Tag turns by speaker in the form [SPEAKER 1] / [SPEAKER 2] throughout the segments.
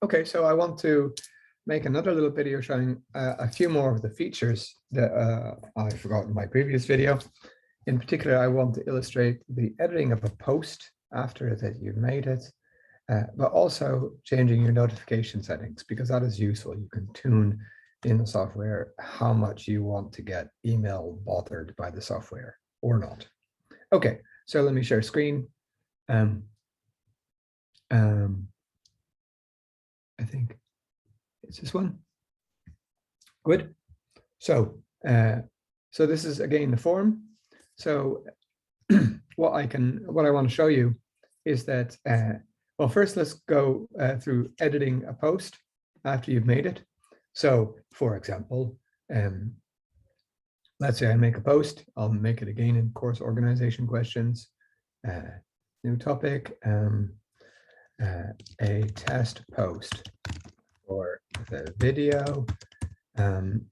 [SPEAKER 1] Okay, so I want to make another little video showing a few more of the features that I forgot in my previous video. In particular, I want to illustrate the editing of a post after that you've made it, but also changing your notification settings, because that is useful. You can tune in the software how much you want to get email bothered by the software or not. Okay, so let me share screen. I think it's this one. Good. So, so this is again the form. So, what I want to show you is that. Well, first let's go through editing a post after you've made it. So, for example, let's say I make a post. I'll make it again in course organization questions. New topic. A test post for the video. And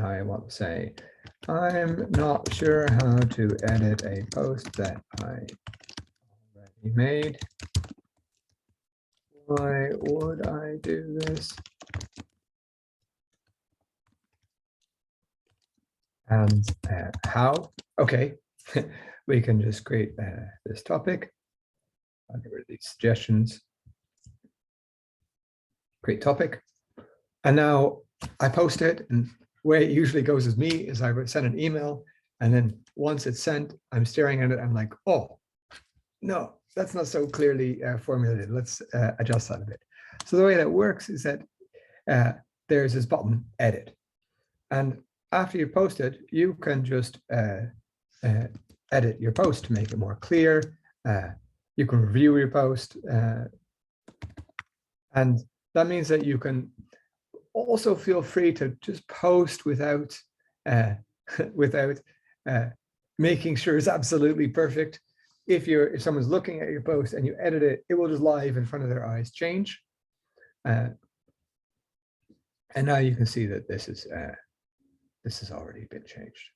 [SPEAKER 1] I want to say, I'm not sure how to edit a post that I already made. Why would I do this? And how? Okay, we can just create this topic. I'll get rid of these suggestions. Create topic. And now I post it, and the way it usually goes with me is I would send an email, and then once it's sent, I'm staring at it, I'm like, oh, no, that's not so clearly formulated. Let's adjust that a bit. So the way that works is that there's this button, edit. And after you post it, you can just edit your post to make it more clear. You can review your post, and that means that you can also feel free to just post without making sure it's absolutely perfect. If someone's looking at your post and you edit it, it will just live in front of their eyes change. And now you can see that this has already been changed.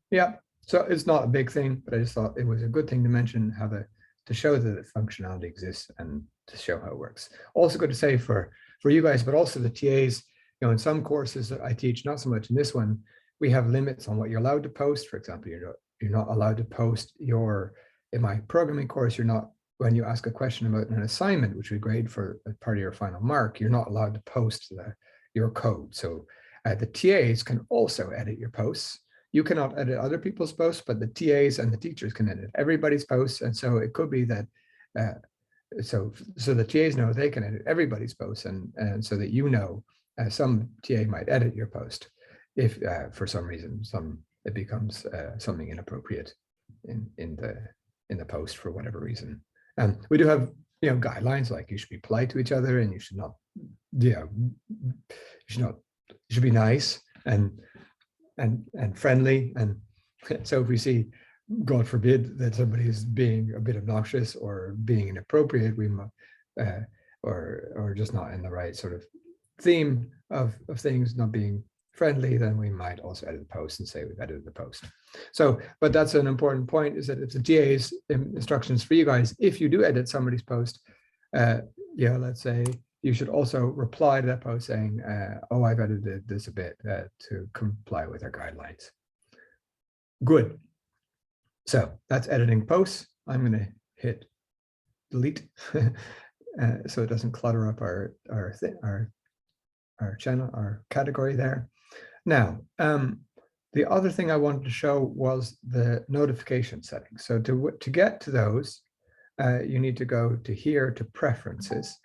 [SPEAKER 1] Yeah, so it's not a big thing, but I just thought it was a good thing to mention how to show that the functionality exists and to show how it works. Also good to say for you guys, but also the TAs, in some courses that I teach, not so much in this one, we have limits on what you're allowed to post. For example, you're not allowed to post in my programming course, when you ask a question about an assignment, which we grade for part of your final mark, you're not allowed to post your code. So the TAs can also edit your posts. You cannot edit other people's posts, but the TAs and the teachers can edit everybody's posts. And so it could be that, so the TAs know they can edit everybody's posts, and so that some TA might edit your post if for some reason it becomes something inappropriate in the post for whatever reason. We do have guidelines, like you should be polite to each other, and you should not, you should be nice and friendly. And so if we see, God forbid, that somebody is being a bit obnoxious or being inappropriate, we might, or just not in the right sort of theme of things, not being friendly, then we might also edit the post and say we've edited the post. So, but that's an important point, is that if the TA's instructions for you guys, if you do edit somebody's post, let's say, you should also reply to that post saying, oh, I've edited this a bit to comply with our guidelines. Good. So that's editing posts. I'm going to hit delete so it doesn't clutter up our channel, our category there. Now, the other thing I wanted to show was the notification settings. So to get to those, you need to go to here to preferences.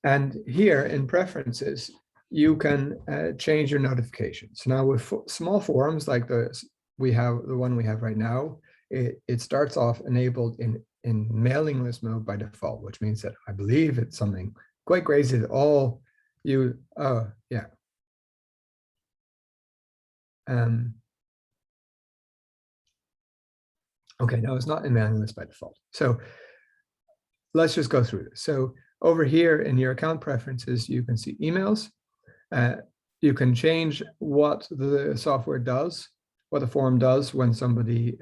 [SPEAKER 1] And here in preferences, you can change your notifications. Now with small forums like the one we have right now, it starts off enabled in mailing list mode by default, which means that I believe it's something quite crazy that all you, yeah. Okay, no, it's not in mailing list by default. So let's just go through this. So over here in your account preferences, you can see emails. You can change what the software does, what the form does when somebody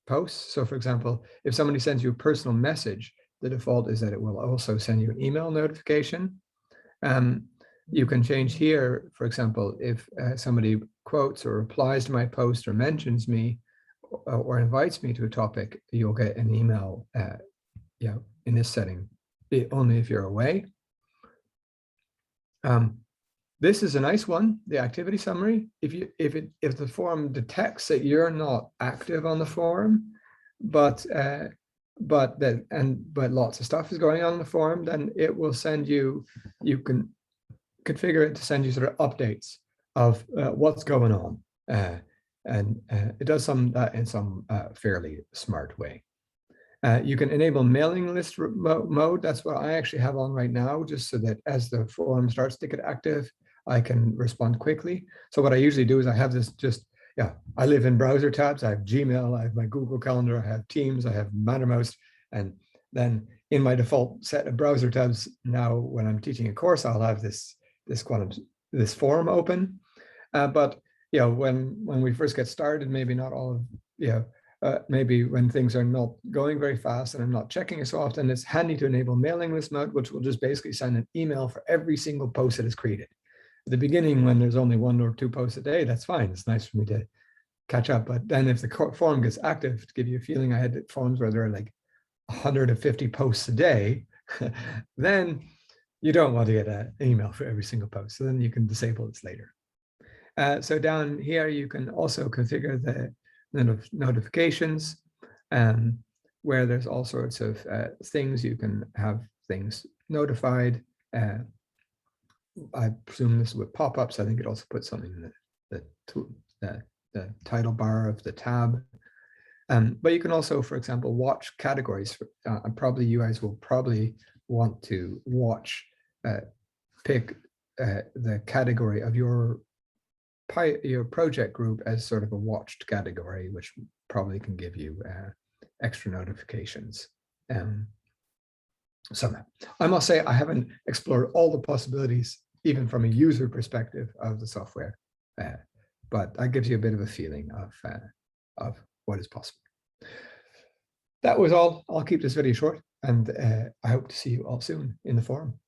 [SPEAKER 1] posts. So for example, if somebody sends you a personal message, the default is that it will also send you an email notification. You can change here, for example, if somebody quotes or replies to my post or mentions me or invites me to a topic, you'll get an email in this setting, only if you're away. This is a nice one, the activity summary. If the forum detects that you're not active on the forum, but lots of stuff is going on in the forum, then it will send you. You can configure it to send you sort of updates of what's going on, and it does some that in some fairly smart way. You can enable mailing list mode. That's what I actually have on right now, just so that as the forum starts to get active, I can respond quickly. So what I usually do is I have this I live in browser tabs. I have Gmail, I have my Google Calendar, I have Teams, I have Mattermost, and then in my default set of browser tabs now, when I'm teaching a course, I'll have this forum open. But when we first get started, maybe not all of maybe when things are not going very fast and I'm not checking it so often, it's handy to enable mailing list mode, which will just basically send an email for every single post that is created. At the beginning, when there's only 1 or 2 posts a day, that's fine. It's nice for me to catch up. But then if the forum gets active, to give you a feeling, I had forums where there are like 150 posts a day, then you don't want to get an email for every single post. So then you can disable this later. So down here, you can also configure the notifications, where there's all sorts of things. You can have things notified. I presume this would pop-ups. I think it also puts something in the title bar of the tab. But you can also, for example, watch categories. Probably you guys will probably want to watch, pick the category of your project group as sort of a watched category, which probably can give you extra notifications. So I must say I haven't explored all the possibilities, even from a user perspective, of the software, but that gives you a bit of a feeling of what is possible. That was all. I'll keep this video short, and I hope to see you all soon in the forum.